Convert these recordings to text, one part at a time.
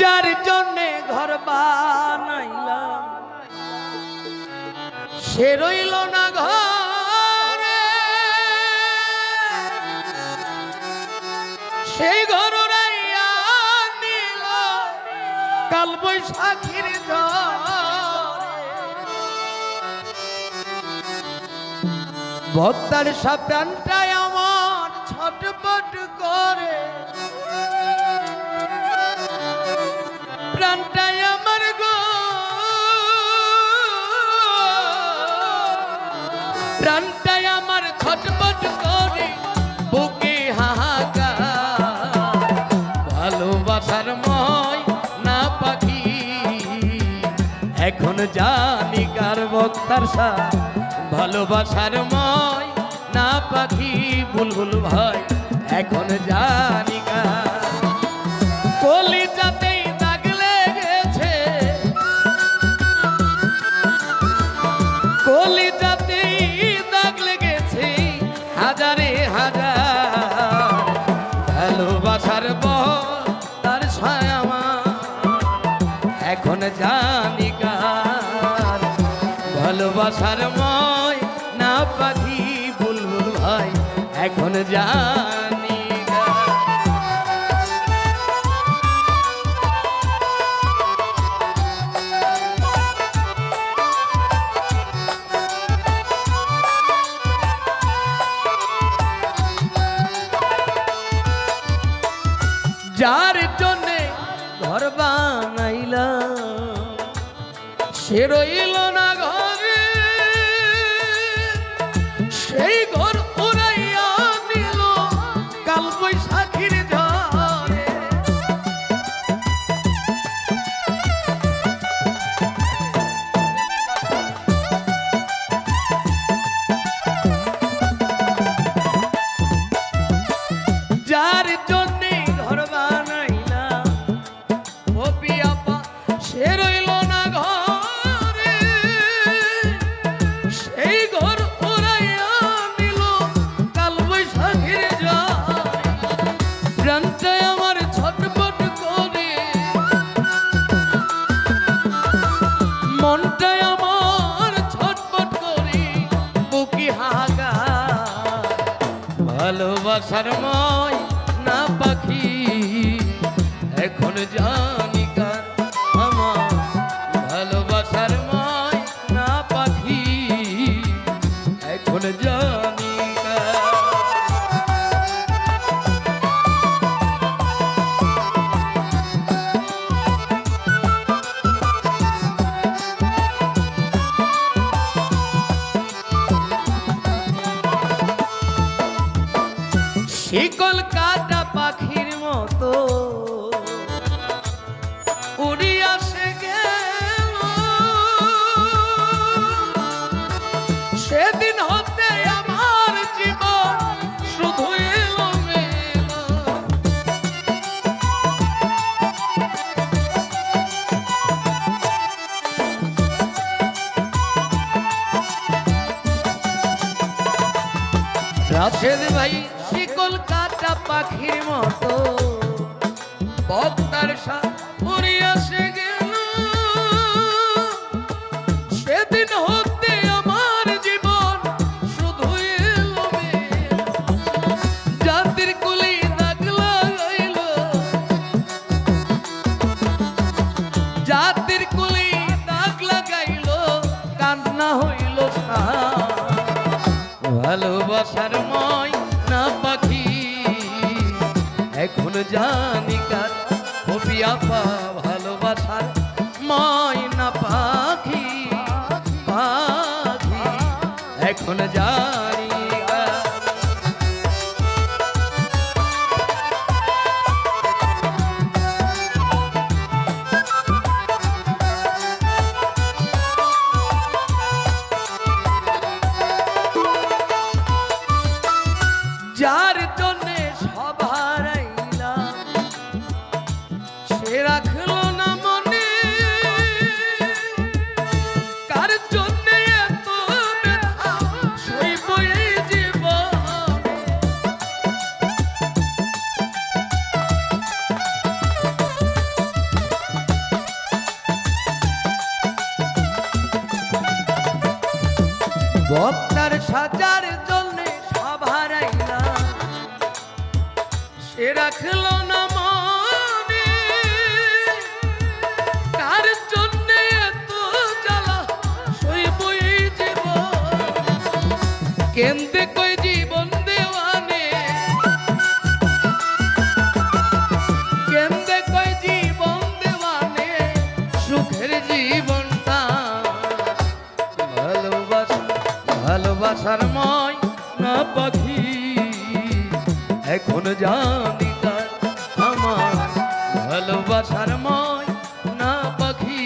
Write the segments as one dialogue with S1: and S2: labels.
S1: যার জন্যে ঘর বানাইলাম সে রইল না ঘরে, সেই ঘর উড়াইয়া নিল কাল বৈশাখীর ঝড়ে। ভক্তার সব প্রাণটাই আমার ছটপট করে, প্রাণটাই আমার গো, প্রাণটাই আমার ছটপট করে, বুকে হাহাকার। ভালোবাসার মই না পাখি এখন জানি কার ভক্তার সাথ, ভালোবাসার মই না পাখি বুলবুল ভাই এখন জানি কার। কলিজাতেই দাগ লেগেছে, কলিজাতেই দাগ লেগেছে হাজারে হাজার। ভালোবাসার বল তার ছায়া এখন জানি কার, ভালোবাসার মই না পাখি বুলবুল ভাই এখন জানি কার। যার জন্যে ঘর বানাইলাম সে রইল না ঘরে, সেই ঘর উড়াইয়া নিল কাল বৈশাখীর ঝড়ে। যার জন্যে ঘর বানাইলাম ও পিয়াপা সে রইল না ঘরে, সেই ঘর উড়াইয়া নিল কাল বৈশাখীর ঝড়ে। প্রাণটাই আমার ছটপট করে, মনটাই আমার ছটপট করে, বুকে হাহাকার। ভালোবাসার মই না পাখি এখন জানি কার, আমার ভালোবাসার মই না পাখি এখন জানি কার। শিকল কাটা পাখির মতো উড়িয়া সে গেল, সেদিন হতে আমার জীবন শুধু এলোমেলো। রাশেদ ভাই শিকল কাটা পাখির মতো ভক্তার সাথ উড়িয়া সে গেল, সেদিন হতে আমার জীবন শুধু এলোমেলো। জাতির কুলি দাগ লাগাইল, জাতির কুলি দাগ লাগাইল, কান্না হইল সার। ভালোবাসার মই না পাখি এখন জানি কার, ও পিয়াপা ভালোবাসার মই না পাখি, পাখি এখন জানি কার। যার জন্যে সব হারাইলাম সে রাখলো না মনে, কার জন্যে এত ব্যথা সইব এই জীবনে। ভক্তার সাজার জন্য সব হারাইলাম, সে রাখলো না মনে, কার জন্য এত জ্বালা সইবই জীবন, কেমতে কই জীবন দেওয়ানে, কেমতে কই জীবন দেওয়ানে, সুখের জীবনটা ভালোবাসা ভালোবাসার ময় না পাখি, এখন জানি কার আমার ভালোবাসার ময় না পাখি,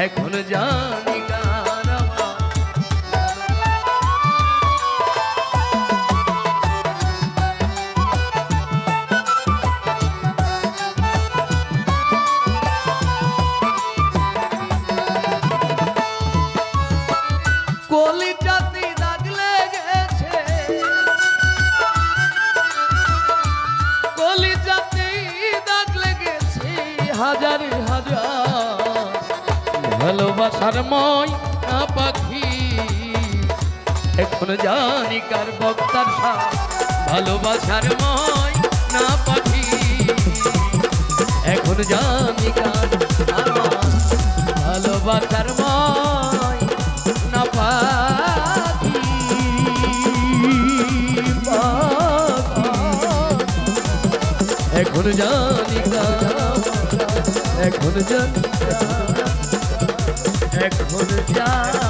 S1: এখন জানি কার আমার। কলিজাতে দাগ লেগেছে, কলিজাতে দাগ লেগেছে হাজার হাজার, ভালোবাসার ময় না পাখি, এখন জানি কার বক্তার সাথ, ভালোবাসার ময় না পাখি, এখন জানি কার আমার ভালোবাসার ময় না পাখি, এখন জানি কার, এখন জানি, এখন জানি।